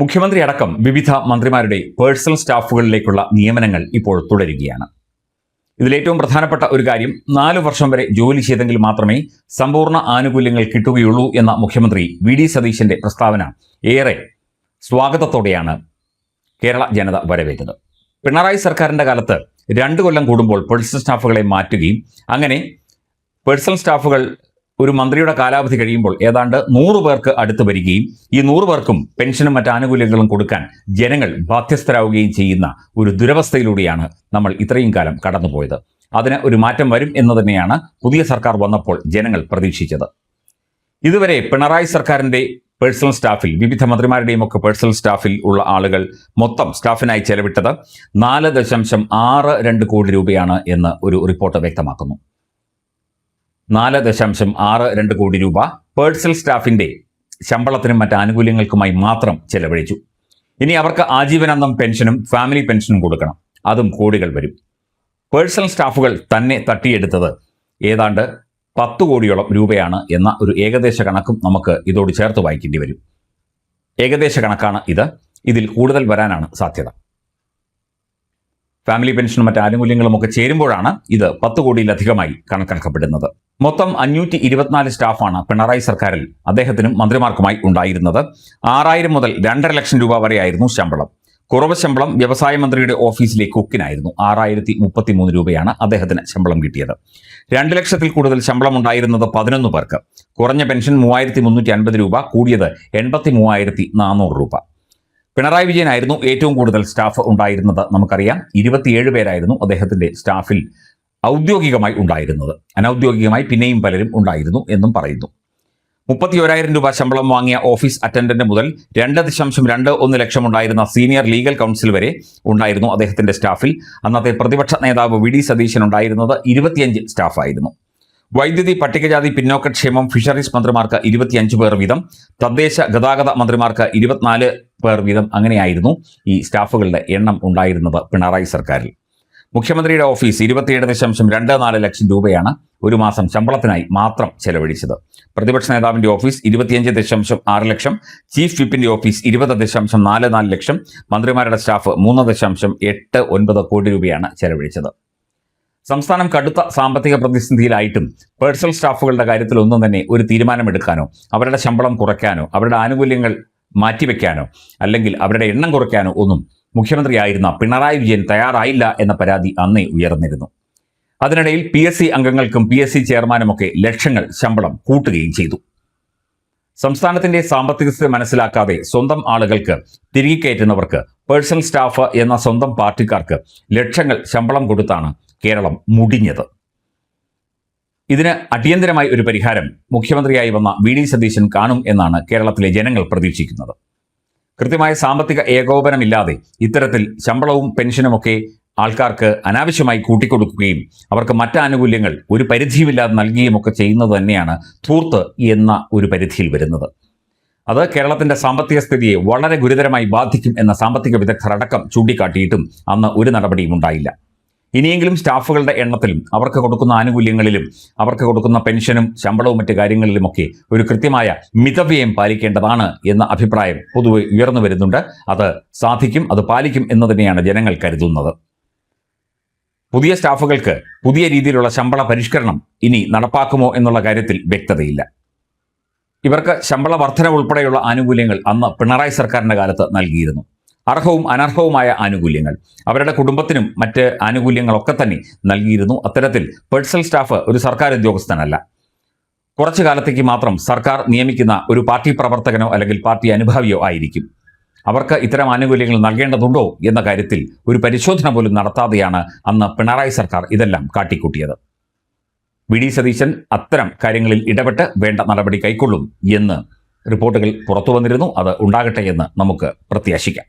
മുഖ്യമന്ത്രി അടക്കം വിവിധ മന്ത്രിമാരുടെ പേഴ്സണൽ സ്റ്റാഫുകളിലേക്കുള്ള നിയമനങ്ങൾ ഇപ്പോൾ തുടരുകയാണ്. ഇതിലേറ്റവും പ്രധാനപ്പെട്ട ഒരു കാര്യം 4 വർഷം വരെ ജോലി ചെയ്തെങ്കിൽ മാത്രമേ സമ്പൂർണ്ണ ആനുകൂല്യങ്ങൾ കിട്ടുകയുള്ളൂ എന്ന മുഖ്യമന്ത്രി വി.ഡി. സതീശന്റെ പ്രസ്താവന ഏറെ സ്വാഗതത്തോടെയാണ് കേരള ജനത വരവേറ്റത്. പിണറായി സർക്കാരിന്റെ കാലത്ത് 2 കൊല്ലം കൂടുമ്പോൾ പേഴ്സണൽ സ്റ്റാഫുകളെ മാറ്റുകയും അങ്ങനെ പേഴ്സണൽ സ്റ്റാഫുകൾ ഒരു മന്ത്രിയുടെ കാലാവധി കഴിയുമ്പോൾ ഏതാണ്ട് 100 പേർക്ക് അടുത്ത് വരികയും ഈ 100 പേർക്കും പെൻഷനും മറ്റ് ആനുകൂല്യങ്ങളും കൊടുക്കാൻ ജനങ്ങൾ ബാധ്യസ്ഥരാവുകയും ചെയ്യുന്ന ഒരു ദുരവസ്ഥയിലൂടെയാണ് നമ്മൾ ഇത്രയും കാലം കടന്നുപോയത്. അതിന് ഒരു മാറ്റം വരും എന്ന് തന്നെയാണ് പുതിയ സർക്കാർ വന്നപ്പോൾ ജനങ്ങൾ പ്രതീക്ഷിച്ചത്. ഇതുവരെ പിണറായി സർക്കാരിന്റെ പേഴ്സണൽ സ്റ്റാഫിൽ വിവിധ മന്ത്രിമാരുടെയും ഒക്കെ പേഴ്സണൽ സ്റ്റാഫിൽ ഉള്ള ആളുകൾ മൊത്തം സ്റ്റാഫിനായി ചെലവിട്ടത് 4.62 കോടി രൂപയാണ് എന്ന് ഒരു റിപ്പോർട്ട് വ്യക്തമാക്കുന്നു. 4.62 കോടി രൂപ പേഴ്സണൽ സ്റ്റാഫിന്റെ ശമ്പളത്തിനും മറ്റ് ആനുകൂല്യങ്ങൾക്കുമായി മാത്രം ചെലവഴിച്ചു. ഇനി അവർക്ക് ആജീവനാന്തം പെൻഷനും ഫാമിലി പെൻഷനും കൊടുക്കണം, അതും കോടികൾ വരും. പേഴ്സണൽ സ്റ്റാഫുകൾ തന്നെ തട്ടിയെടുത്തത് ഏതാണ്ട് 10 കോടിയോളം രൂപയാണ് എന്ന ഒരു ഏകദേശ കണക്കും നമുക്ക് ഇതോട് ചേർത്ത് വായിക്കേണ്ടി വരും. ഏകദേശ കണക്കാണ് ഇത്. ഇതിൽ കൂടുതൽ വരാനാണ് സാധ്യത. ഫാമിലി പെൻഷനും മറ്റ് ആനുകൂല്യങ്ങളും ഒക്കെ ചേരുമ്പോഴാണ് ഇത് 10 കോടിയിലധികമായി കണക്കാക്കപ്പെടുന്നത്. മൊത്തം 524 സ്റ്റാഫാണ് പിണറായി സർക്കാരിൽ അദ്ദേഹത്തിനും മന്ത്രിമാർക്കുമായി ഉണ്ടായിരുന്നത്. 6000 മുതൽ 2.5 ലക്ഷം രൂപ വരെയായിരുന്നു ശമ്പളം. കുറവ് ശമ്പളം വ്യവസായ മന്ത്രിയുടെ ഓഫീസിലെ കുക്കിനായിരുന്നു. 6033 രൂപയാണ് അദ്ദേഹത്തിന് ശമ്പളം കിട്ടിയത്. 2 ലക്ഷത്തിൽ കൂടുതൽ ശമ്പളം ഉണ്ടായിരുന്നത് 11 പേർക്ക്. കുറഞ്ഞ പെൻഷൻ 3350 രൂപ, കൂടിയത് 83,400 രൂപ. പിണറായി വിജയനായിരുന്നു ഏറ്റവും കൂടുതൽ സ്റ്റാഫ് ഉണ്ടായിരുന്നത്. നമുക്കറിയാം, 27 പേരായിരുന്നു അദ്ദേഹത്തിന്റെ സ്റ്റാഫിൽ ഔദ്യോഗികമായി ഉണ്ടായിരുന്നത്. അനൗദ്യോഗികമായി പിന്നെയും പലരും ഉണ്ടായിരുന്നു എന്നും പറയുന്നു. 31,000 രൂപ ശമ്പളം വാങ്ങിയ ഓഫീസ് അറ്റൻഡന്റ് മുതൽ 2.21 ലക്ഷം ഉണ്ടായിരുന്ന സീനിയർ ലീഗൽ കൗൺസിൽ വരെ ഉണ്ടായിരുന്നു അദ്ദേഹത്തിന്റെ സ്റ്റാഫിൽ. അന്നത്തെ പ്രതിപക്ഷ നേതാവ് വി.ഡി. സതീശൻ ഉണ്ടായിരുന്നത് 25 സ്റ്റാഫായിരുന്നു. വൈദ്യുതി, പട്ടികജാതി, പിന്നോക്കക്ഷേമം, ഫിഷറീസ് മന്ത്രിമാർക്ക് 25 പേർ വീതം, തദ്ദേശ ഗതാഗത മന്ത്രിമാർക്ക് 24 പേർ വീതം. അങ്ങനെയായിരുന്നു ഈ സ്റ്റാഫുകളുടെ എണ്ണം ഉണ്ടായിരുന്നത് പിണറായി സർക്കാരിൽ. മുഖ്യമന്ത്രിയുടെ ഓഫീസ് 27.24 ലക്ഷം രൂപയാണ് ഒരു മാസം ശമ്പളത്തിനായി മാത്രം ചെലവഴിച്ചത്. പ്രതിപക്ഷ നേതാവിന്റെ ഓഫീസ് 25.6 ലക്ഷം, ചീഫ് വിപ്പിന്റെ ഓഫീസ് 20.44 ലക്ഷം, മന്ത്രിമാരുടെ സ്റ്റാഫ് 3.89 കോടി രൂപയാണ് ചെലവഴിച്ചത്. സംസ്ഥാനം കടുത്ത സാമ്പത്തിക പ്രതിസന്ധിയിലായിട്ടും പേഴ്സണൽ സ്റ്റാഫുകളുടെ കാര്യത്തിൽ ഒന്നും തന്നെ ഒരു തീരുമാനമെടുക്കാനോ അവരുടെ ശമ്പളം കുറയ്ക്കാനോ അവരുടെ ആനുകൂല്യങ്ങൾ മാറ്റിവെക്കാനോ അല്ലെങ്കിൽ അവരുടെ എണ്ണം കുറയ്ക്കാനോ ഒന്നും മുഖ്യമന്ത്രിയായിരുന്ന പിണറായി വിജയൻ തയ്യാറായില്ല എന്ന പരാതി അന്നേ ഉയർന്നിരുന്നു. അതിനിടയിൽ PSC അംഗങ്ങൾക്കും PSC ചെയർമാനുമൊക്കെ ലക്ഷങ്ങൾ ശമ്പളം കൂട്ടുകയും ചെയ്തു. സംസ്ഥാനത്തിന്റെ സാമ്പത്തിക സ്ഥിതി മനസ്സിലാക്കാതെ സ്വന്തം ആളുകൾക്ക് തിരികെ കയറ്റുന്നവർക്ക് പേഴ്സണൽ സ്റ്റാഫ് എന്ന സ്വന്തം പാർട്ടിക്കാർക്ക് ലക്ഷങ്ങൾ ശമ്പളം കൊടുത്താണ് കേരളം മുടിഞ്ഞത്. ഇതിന് അടിയന്തരമായി ഒരു പരിഹാരം മുഖ്യമന്ത്രിയായി വന്ന വി.ഡി. സതീശൻ കാണും എന്നാണ് കേരളത്തിലെ ജനങ്ങൾ പ്രതീക്ഷിക്കുന്നത്. കൃത്യമായ സാമ്പത്തിക ഏകോപനമില്ലാതെ ഇത്തരത്തിൽ ശമ്പളവും പെൻഷനുമൊക്കെ ആൾക്കാർക്ക് അനാവശ്യമായി കൂട്ടിക്കൊടുക്കുകയും അവർക്ക് മറ്റ് ആനുകൂല്യങ്ങൾ ഒരു പരിധിയുമില്ലാതെ നൽകുകയും ഒക്കെ ചെയ്യുന്നത് തന്നെയാണ് ധൂർത്ത് എന്ന ഒരു പരിധിയിൽ വരുന്നത്. അത് കേരളത്തിന്റെ സാമ്പത്തിക സ്ഥിതിയെ വളരെ ഗുരുതരമായി ബാധിക്കും എന്ന സാമ്പത്തിക വിദഗ്ധർ അടക്കം ചൂണ്ടിക്കാട്ടിയിട്ടും അന്ന് ഒരു നടപടിയും ഉണ്ടായില്ല. ഇനിയെങ്കിലും സ്റ്റാഫുകളുടെ എണ്ണത്തിലും അവർക്ക് കൊടുക്കുന്ന ആനുകൂല്യങ്ങളിലും അവർക്ക് കൊടുക്കുന്ന പെൻഷനും ശമ്പളവും മറ്റു കാര്യങ്ങളിലുമൊക്കെ ഒരു കൃത്യമായ മിതവ്യയം പാലിക്കേണ്ടതാണ് എന്ന അഭിപ്രായം പൊതുവെ ഉയർന്നു വരുന്നുണ്ട്. അത് സാധിക്കും, അത് പാലിക്കും എന്ന് തന്നെയാണ് ജനങ്ങൾ കരുതുന്നത്. പുതിയ സ്റ്റാഫുകൾക്ക് പുതിയ രീതിയിലുള്ള ശമ്പള പരിഷ്കരണം ഇനി നടപ്പാക്കുമോ എന്നുള്ള കാര്യത്തിൽ വ്യക്തതയില്ല. ഇവർക്ക് ശമ്പള വർധന ഉൾപ്പെടെയുള്ള ആനുകൂല്യങ്ങൾ അന്ന് പിണറായി സർക്കാരിന്റെ കാലത്ത് നൽകിയിരുന്നു. അർഹവും അനർഹവുമായ ആനുകൂല്യങ്ങൾ അവരുടെ കുടുംബത്തിനും മറ്റ് ആനുകൂല്യങ്ങളൊക്കെ തന്നെ നൽകിയിരുന്നു. അത്തരത്തിൽ പേഴ്സണൽ സ്റ്റാഫ് ഒരു സർക്കാർ ഉദ്യോഗസ്ഥനല്ല. കുറച്ചു കാലത്തേക്ക് മാത്രം സർക്കാർ നിയമിക്കുന്ന ഒരു പാർട്ടി പ്രവർത്തകനോ അല്ലെങ്കിൽ പാർട്ടി അനുഭാവിയോ ആയിരിക്കും. അവർക്ക് ഇത്തരം ആനുകൂല്യങ്ങൾ നൽകേണ്ടതുണ്ടോ എന്ന കാര്യത്തിൽ ഒരു പരിശോധന പോലും നടത്താതെയാണ് അന്ന് പിണറായി സർക്കാർ ഇതെല്ലാം കാട്ടിക്കൂട്ടിയത്. വി.ഡി. സതീശൻ അത്തരം കാര്യങ്ങളിൽ ഇടപെട്ട് വേണ്ട നടപടി കൈക്കൊള്ളും എന്ന് റിപ്പോർട്ടുകൾ പുറത്തു വന്നിരുന്നു. അത് ഉണ്ടാകട്ടെ എന്ന് നമുക്ക് പ്രത്യാശിക്കാം.